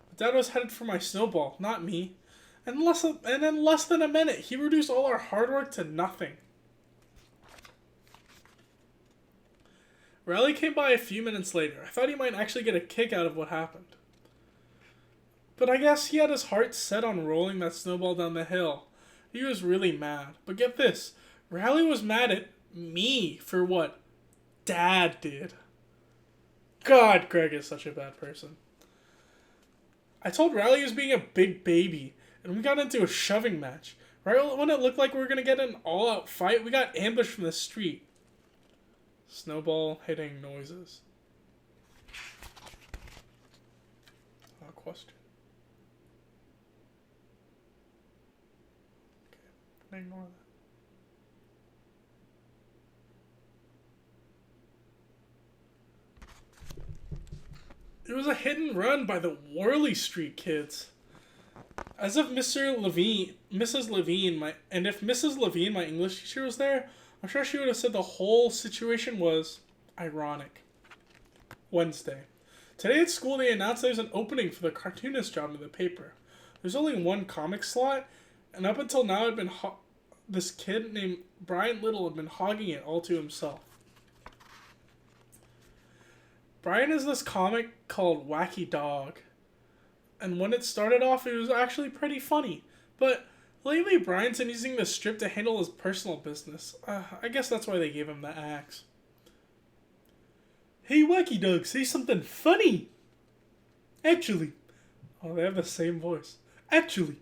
But Dad was headed for my snowball, not me. And in less than a minute, he reduced all our hard work to nothing. Riley came by a few minutes later. I thought he might actually get a kick out of what happened. But I guess he had his heart set on rolling that snowball down the hill. He was really mad. But get this, Riley was mad at me for what Dad did. God, Greg is such a bad person. I told Riley he was being a big baby, and we got into a shoving match. Right when it looked like we were going to get an all-out fight, we got ambushed from the street. Snowball hitting noises. Question. Okay, ignore that. It was a hit and run by the Worley Street kids. As if Mrs. Levine, my English teacher, was there, I'm sure she would have said the whole situation was ironic. Wednesday. Today at school, they announced there's an opening for the cartoonist job in the paper. There's only one comic slot, and up until now, this kid named Brian Little had been hogging it all to himself. Brian is this comic called Wacky Dog, and when it started off, it was actually pretty funny. But lately, Brian's been using the strip to handle his personal business. I guess that's why they gave him the axe. Hey, Wacky Dog, say something funny. Actually. Oh, they have the same voice. Actually.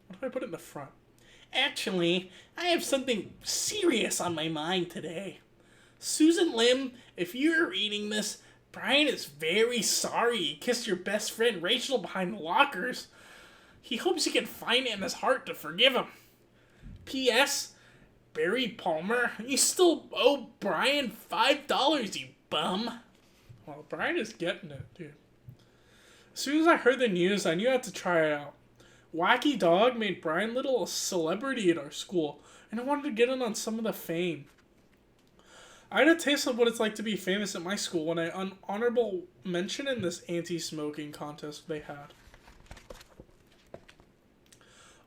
What if I put it in the front? Actually, I have something serious on my mind today. Susan Lim, if you're reading this, Brian is very sorry he kissed your best friend Rachel behind the lockers. He hopes you can find it in his heart to forgive him. P.S. Barry Palmer, you still owe Brian $5, you bum. Well, Brian is getting it, dude. As soon as I heard the news, I knew I had to try it out. Wacky Dog made Brian Little a celebrity at our school, and I wanted to get in on some of the fame. I had a taste of what it's like to be famous at my school when I honorable mention in this anti-smoking contest they had.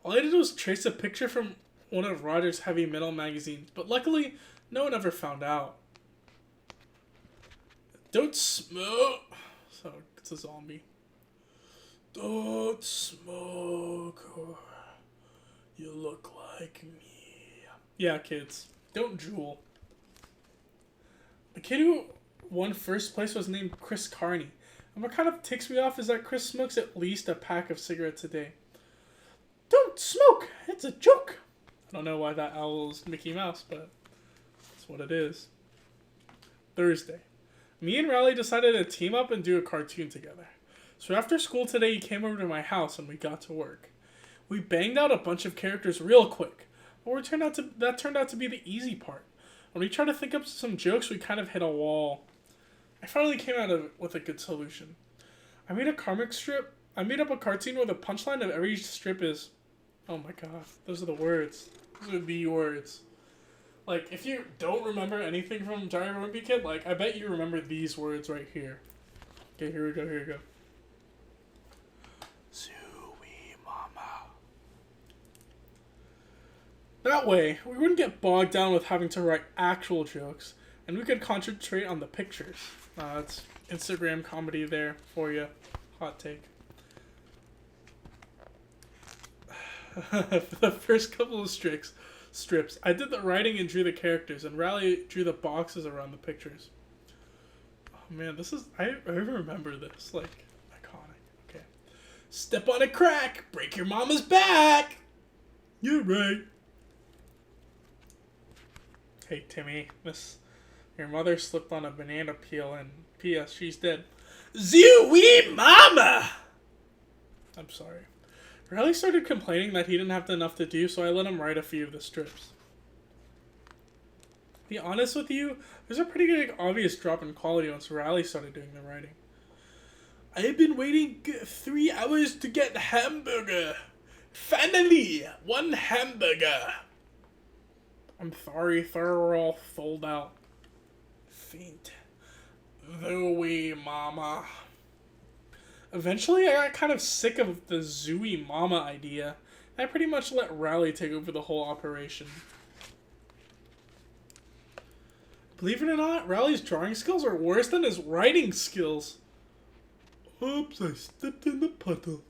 All I did was trace a picture from one of Roger's heavy metal magazines, but luckily, no one ever found out. Don't smoke. So it's a zombie. Don't smoke or you look like me. Yeah, kids. Don't drool. The kid who won first place was named Chris Carney. And what kind of ticks me off is that Chris smokes at least a pack of cigarettes a day. Don't smoke! It's a joke! I don't know why that owl is Mickey Mouse, but that's what it is. Thursday. Me and Riley decided to team up and do a cartoon together. So after school today, he came over to my house and we got to work. We banged out a bunch of characters real quick, but that turned out to be the easy part. When we tried to think up some jokes, we kind of hit a wall. I finally came out of it with a good solution. I made a comic strip. I made up a cartoon where the punchline of every strip is, oh my god, those are the words. Those are the words. Like, if you don't remember anything from Giant Wimpy Kid, like, I bet you remember these words right here. Okay, here we go. Zooey Mama. That way, we wouldn't get bogged down with having to write actual jokes, and we could concentrate on the pictures. It's Instagram comedy there for you. Hot take. For the first couple of strips, I did the writing and drew the characters, and Riley drew the boxes around the pictures. Oh man, I remember this, like, iconic. Okay. Step on a crack, break your mama's back! You're right. Hey Timmy, your mother slipped on a banana peel, and P.S. she's dead. Zooey Mama! I'm sorry. Riley started complaining that he didn't have enough to do, so I let him write a few of the strips. To be honest with you, there's a pretty good obvious drop in quality once Riley started doing the writing. I've been waiting 3 hours to get hamburger. Finally, 1 hamburger. I'm sorry, sir, we're all sold out. Faint. Zooey Mama. Eventually, I got kind of sick of the Zooey Mama idea, and I pretty much let Riley take over the whole operation. Believe it or not, Riley's drawing skills are worse than his writing skills. Oops, I stepped in the puddle.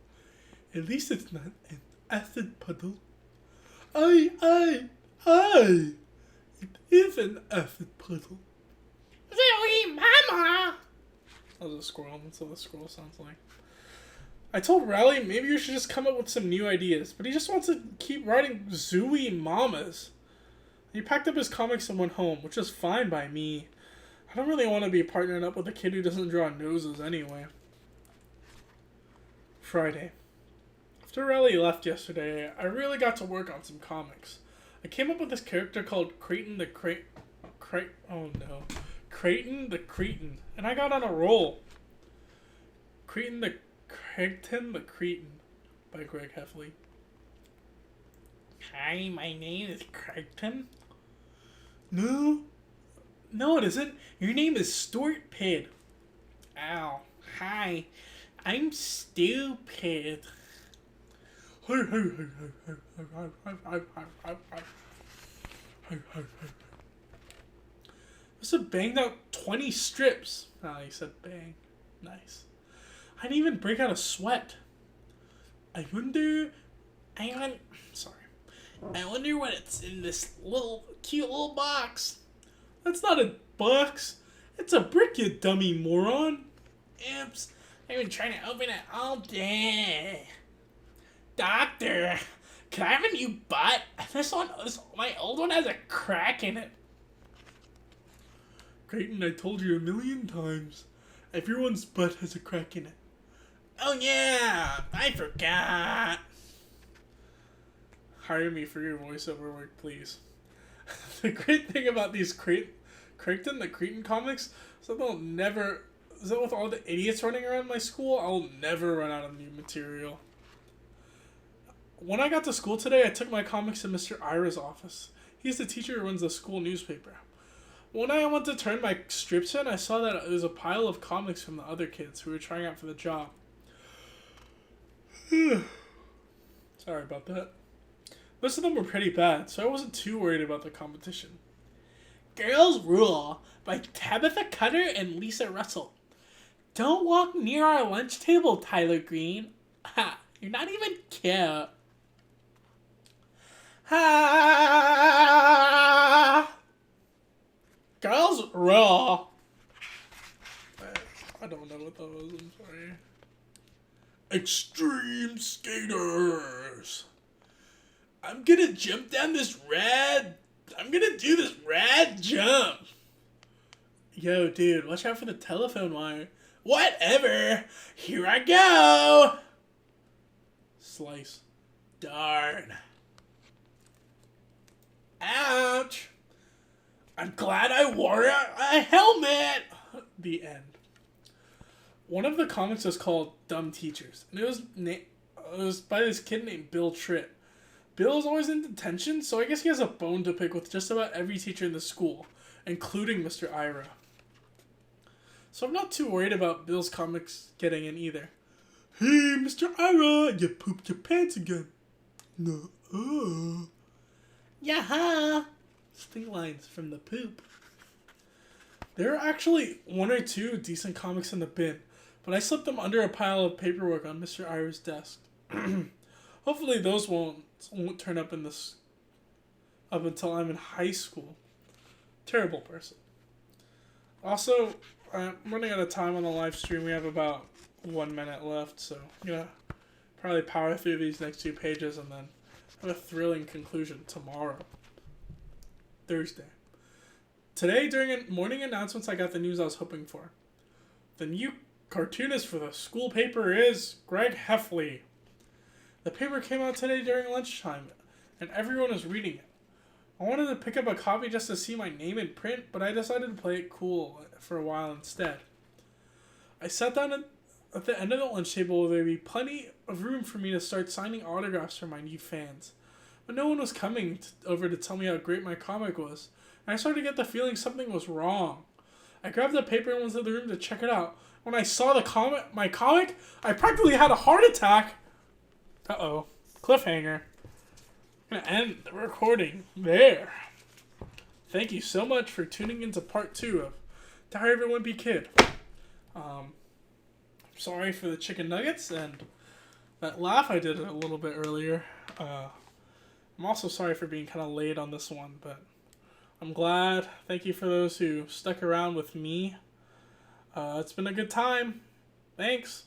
At least it's not an acid puddle. It is an acid puddle. Zooey Mama! That was a squirrel. That's what a squirrel sounds like. I told Riley maybe you should just come up with some new ideas, but he just wants to keep writing Zooey Mamas. He packed up his comics and went home, which is fine by me. I don't really want to be partnered up with a kid who doesn't draw noses anyway. Friday. After Riley left yesterday, I really got to work on some comics. I came up with this character called Creighton the Creighton the Cretin, and I got on a roll. Creighton the Cretin by Greg Heffley. Hi, my name is Creighton. No, it isn't. Your name is Stuart Pitt. Ow. Hi, I'm stupid. Must have banged out 20 strips. Ah, he said bang. Nice. I didn't even break out a sweat. I wonder what it's in this cute little box. That's not a box. It's a brick, you dummy moron. Oops. I've been trying to open it all day. Doctor, can I have a new butt? My old one has a crack in it. Creighton, I told you 1,000,000 times. Everyone's butt has a crack in it. Oh yeah, I forgot. Hire me for your voiceover work, please. The great thing about these Creighton the Cretin comics is that with all the idiots running around my school, I'll never run out of new material. When I got to school today, I took my comics to Mr. Ira's office. He's the teacher who runs the school newspaper. When I went to turn my strips in, I saw that it was a pile of comics from the other kids who were trying out for the job. Sorry about that. Most of them were pretty bad, so I wasn't too worried about the competition. Girls Rule by Tabitha Cutter and Lisa Russell. Don't walk near our lunch table, Tyler Green. Ha, you're not even cute. Ha! Girls Rule. I don't know what that was, I'm sorry. Extreme Skaters. I'm gonna do this rad jump. Yo, dude, watch out for the telephone wire. Whatever. Here I go. Slice. Darn. Ouch. I'm glad I wore a helmet. The end. One of the comics was called Dumb Teachers, and it was by this kid named Bill Tripp. Bill is always in detention, so I guess he has a bone to pick with just about every teacher in the school, including Mr. Ira. So I'm not too worried about Bill's comics getting in either. Hey, Mr. Ira, you pooped your pants again. No. Yaha! Sting lines from the poop. There are actually 1 or 2 decent comics in the bin, but I slipped them under a pile of paperwork on Mr. Ira's desk. Hopefully those won't turn up up until I'm in high school. Terrible person. Also, I'm running out of time on the live stream. We have about 1 minute left, so I'm gonna probably power through these next 2 pages and then have a thrilling conclusion tomorrow. Thursday. Today, during morning announcements, I got the news I was hoping for. The new cartoonist for the school paper is Greg Heffley. The paper came out today during lunchtime, and everyone was reading it. I wanted to pick up a copy just to see my name in print, but I decided to play it cool for a while instead. I sat down at the end of the lunch table where there would be plenty of room for me to start signing autographs for my new fans. But no one was coming over to tell me how great my comic was, and I started to get the feeling something was wrong. I grabbed the paper and went to the room to check it out. When I saw my comic, I practically had a heart attack. Uh-oh. Cliffhanger. I'm gonna end the recording there. Thank you so much for tuning into part 2 of Diary of a Wimpy Kid. Sorry for the chicken nuggets and that laugh I did a little bit earlier. I'm also sorry for being kind of late on this one, but I'm glad. Thank you for those who stuck around with me. It's been a good time. Thanks.